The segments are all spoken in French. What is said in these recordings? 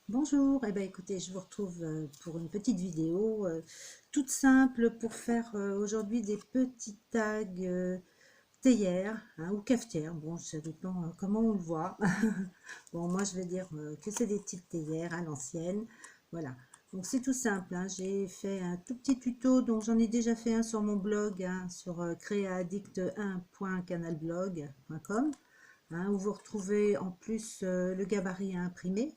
Bonjour, eh ben écoutez, je vous retrouve pour une petite vidéo toute simple pour faire aujourd'hui des petits tags théières hein, ou cafetières. Bon, ça dépend comment on le voit. Bon, moi je vais dire que c'est des petites théières à l'ancienne. Voilà, donc c'est tout simple. Hein. J'ai fait un tout petit tuto, donc j'en ai déjà fait un sur mon blog, hein, sur créaaddict1.canalblog.com, hein, où vous retrouvez en plus le gabarit à imprimer.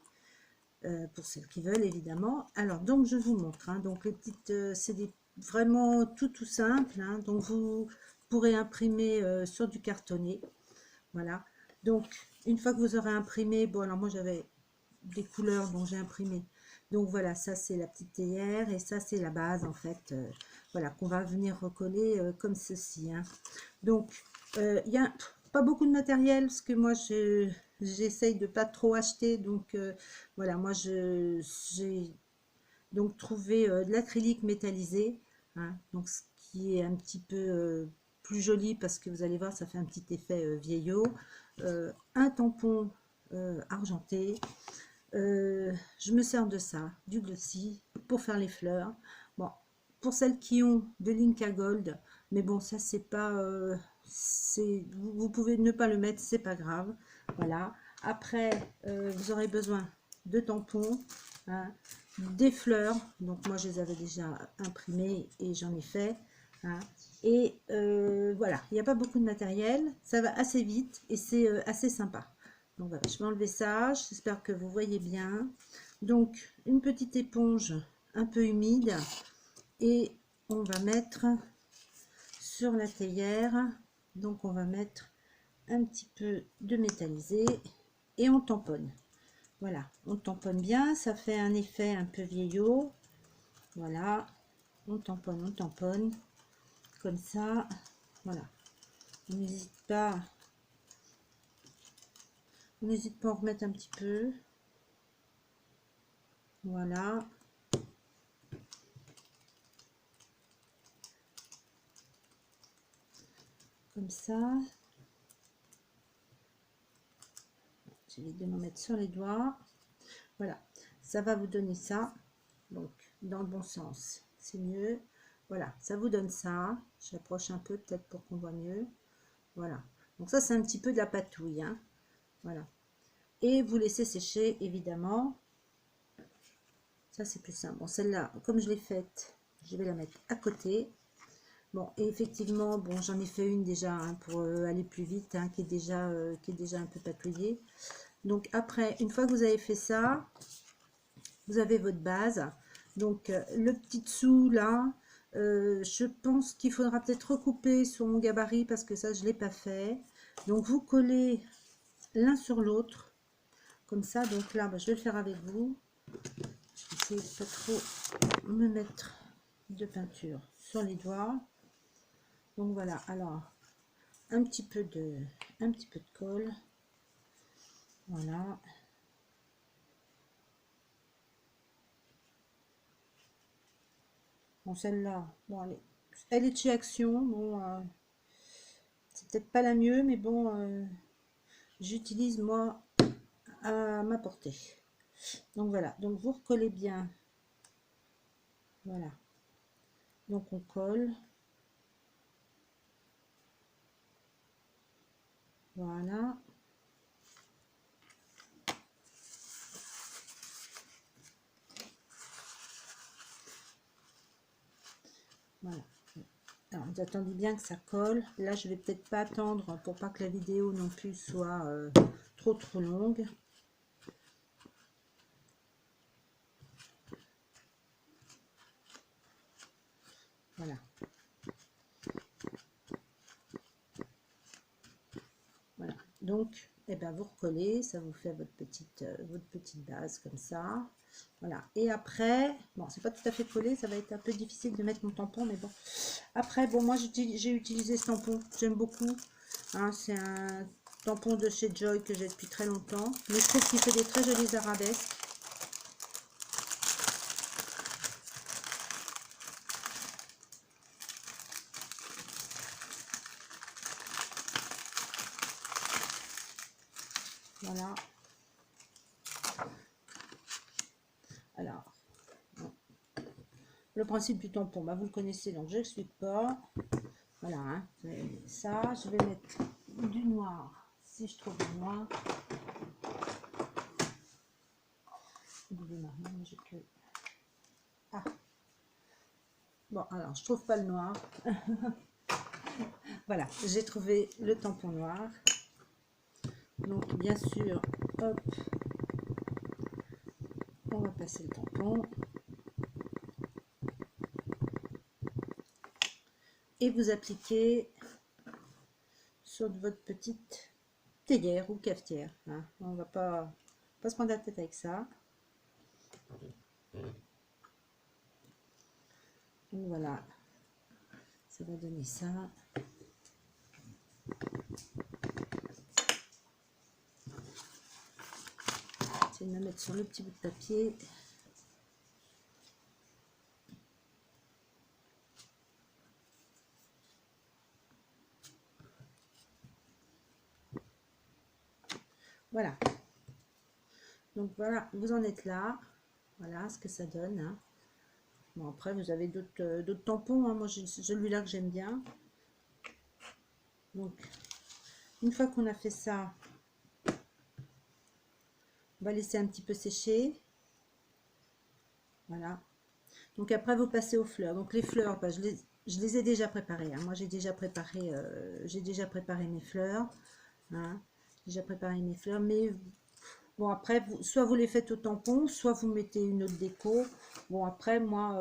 Pour celles qui veulent évidemment. Alors donc je vous montre, hein, donc les petites, c'est vraiment tout simple, hein, donc vous pourrez imprimer sur du cartonné, voilà. Donc une fois que vous aurez imprimé, bon alors moi j'avais des couleurs dont j'ai imprimé, donc voilà, ça c'est la petite théière et ça c'est la base en fait, voilà, qu'on va venir recoller comme ceci, hein. Donc il y a pas beaucoup de matériel parce que moi j'essaye de pas trop acheter, donc voilà, moi j'ai donc trouvé de l'acrylique métallisé, hein, donc ce qui est un petit peu plus joli parce que vous allez voir, ça fait un petit effet vieillot, un tampon argenté. Je me sers de ça, du glossy, pour faire les fleurs. Bon, pour celles qui ont de l'Inca Gold, mais bon, ça c'est pas, vous pouvez ne pas le mettre, c'est pas grave. Voilà. Après, vous aurez besoin de tampons, hein, des fleurs. Donc moi, je les avais déjà imprimées et j'en ai fait. Hein. Et voilà, il n'y a pas beaucoup de matériel, ça va assez vite et c'est assez sympa. Donc voilà, je vais enlever ça, j'espère que vous voyez bien. Donc une petite éponge un peu humide et on va mettre sur la théière, donc on va mettre un petit peu de métallisé et on tamponne. Voilà, on tamponne bien, ça fait un effet un peu vieillot. Voilà, on tamponne, comme ça. Voilà, on n'hésite pas à en remettre un petit peu. Voilà. Comme ça. J'évite de m'en mettre sur les doigts. Voilà, ça va vous donner ça. Donc, dans le bon sens, c'est mieux. Voilà, ça vous donne ça. J'approche un peu peut-être pour qu'on voit mieux. Voilà. Donc ça, c'est un petit peu de la patouille. Hein. Voilà. Et vous laissez sécher, évidemment. Ça, c'est plus simple. Bon, celle-là, comme je l'ai faite, je vais la mettre à côté. Bon, et effectivement, bon, j'en ai fait une déjà hein, pour aller plus vite, hein, qui est déjà un peu patouillée. Donc après, une fois que vous avez fait ça, vous avez votre base. Donc le petit dessous là, je pense qu'il faudra peut-être recouper sur mon gabarit parce que ça je l'ai pas fait. Donc vous collez l'un sur l'autre comme ça. Donc là, je vais le faire avec vous. Je vais essayer de pas trop me mettre de peinture sur les doigts. Donc voilà, alors un petit peu de colle. Voilà. Bon, celle-là, bon, elle est de chez Action. Bon, c'est peut-être pas la mieux, mais bon, j'utilise moi à ma portée. Donc voilà, donc vous recollez bien. Voilà. Donc on colle. Voilà. Voilà. Alors, vous attendez bien que ça colle. Là, je vais peut-être pas attendre pour pas que la vidéo non plus soit trop longue. Voilà. Voilà. Donc, eh ben, vous recollez, ça vous fait votre petite base comme ça. Voilà. Et après, bon, c'est pas tout à fait collé, ça va être un peu difficile de mettre mon tampon, mais bon. Après, bon, moi j'ai utilisé ce tampon, j'aime beaucoup. Hein, c'est un tampon de chez Joy que j'ai depuis très longtemps. Mais je trouve qu'il fait des très jolis arabesques. Voilà. le principe du tampon, bah, vous le connaissez, donc je n'explique pas. Voilà, hein, ça, je vais mettre du noir, si je trouve du noir. Du marron, j'ai que... Ah. Bon, alors, je trouve pas le noir. Voilà, j'ai trouvé le tampon noir. Donc, bien sûr, hop, on va passer le tampon. Et vous appliquez sur votre petite théière ou cafetière. Hein. On va pas se prendre la tête avec ça. Donc voilà, ça va donner ça. Je vais me mettre sur le petit bout de papier. Voilà. Donc voilà, vous en êtes là. Voilà ce que ça donne. Hein. Bon, après, vous avez d'autres tampons. Hein. Moi, j'ai celui-là que j'aime bien. Donc, une fois qu'on a fait ça, on va laisser un petit peu sécher. Voilà. Donc après, vous passez aux fleurs. Donc les fleurs, bah, je les ai déjà préparées. Hein. Moi, j'ai déjà préparé mes fleurs. Hein. Déjà préparé mes fleurs. Mais bon, après, soit vous les faites au tampon, soit vous mettez une autre déco. Bon, après, moi,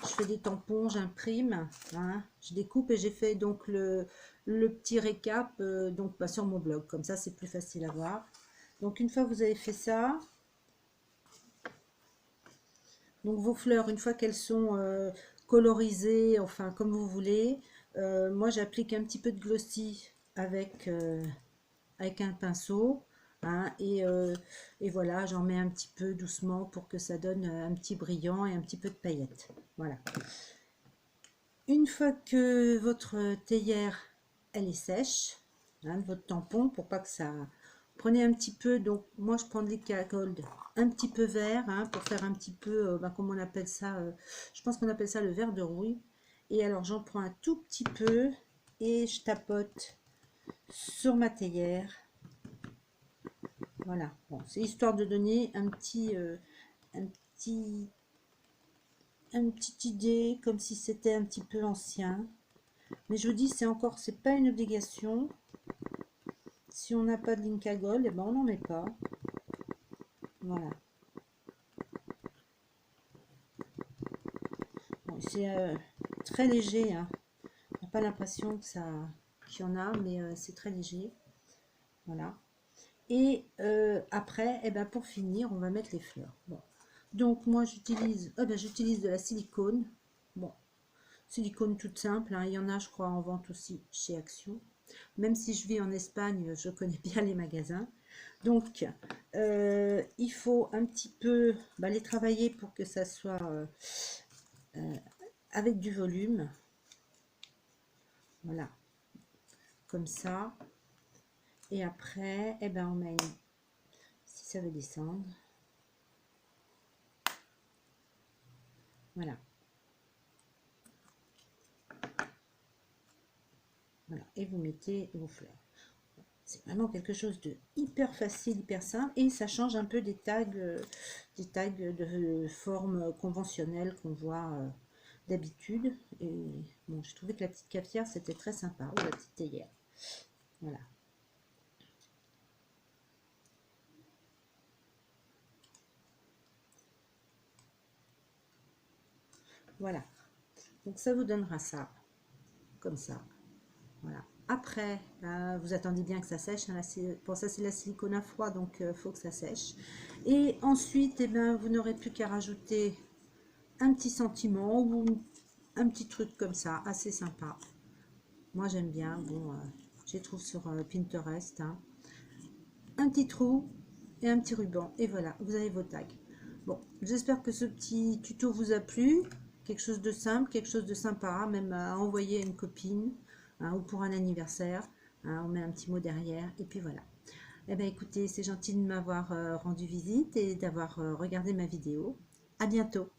je fais des tampons, j'imprime. Hein. Je découpe et j'ai fait donc le petit récap donc, bah, sur mon blog. Comme ça, c'est plus facile à voir. Donc, une fois que vous avez fait ça, donc vos fleurs, une fois qu'elles sont colorisées, enfin comme vous voulez, moi j'applique un petit peu de glossy avec un pinceau. Hein, et voilà, j'en mets un petit peu doucement pour que ça donne un petit brillant et un petit peu de paillettes. Voilà. Une fois que votre théière elle est sèche, hein, votre tampon, pour pas que ça... Prenez un petit peu, donc moi je prends de l'Ika Gold un petit peu vert, hein, pour faire un petit peu, comment on appelle ça, je pense qu'on appelle ça le vert de rouille. Et alors j'en prends un tout petit peu et je tapote sur ma théière. Voilà, bon, c'est histoire de donner une petite idée, comme si c'était un petit peu ancien. Mais je vous dis, c'est pas une obligation. Si on n'a pas de l'Inca Gold, eh ben on n'en met pas. Voilà. Bon, c'est très léger. Hein. On n'a pas l'impression que qu'il y en a, mais c'est très léger. Voilà. Et après, eh ben, pour finir, on va mettre les fleurs. Bon. Donc moi j'utilise de la silicone. Bon, silicone toute simple. Hein. Il y en a, je crois, en vente aussi chez Action. Même si je vis en Espagne, je connais bien les magasins. Donc, il faut un petit peu les travailler pour que ça soit avec du volume. Voilà, comme ça. Et après, eh ben, on met si ça veut descendre. Voilà. Voilà, et vous mettez vos fleurs. C'est vraiment quelque chose de hyper facile, hyper simple, et ça change un peu des tags de forme conventionnelle qu'on voit d'habitude. Et bon, je trouvais que la petite cafetière c'était très sympa, ou la petite théière. Voilà. Voilà. Donc ça vous donnera ça, comme ça. Voilà. Après, vous attendez bien que ça sèche. Hein, pour ça, c'est la silicone à froid, donc il faut que ça sèche. Et ensuite, eh ben, vous n'aurez plus qu'à rajouter un petit sentiment ou un petit truc comme ça, assez sympa. Moi, j'aime bien. Bon, je les trouve sur Pinterest. Hein. Un petit trou et un petit ruban. Et voilà, vous avez vos tags. Bon, j'espère que ce petit tuto vous a plu. Quelque chose de simple, quelque chose de sympa, même à envoyer à une copine. Hein, ou pour un anniversaire, hein, on met un petit mot derrière et puis voilà. Eh bien écoutez, c'est gentil de m'avoir rendu visite et d'avoir regardé ma vidéo. À bientôt.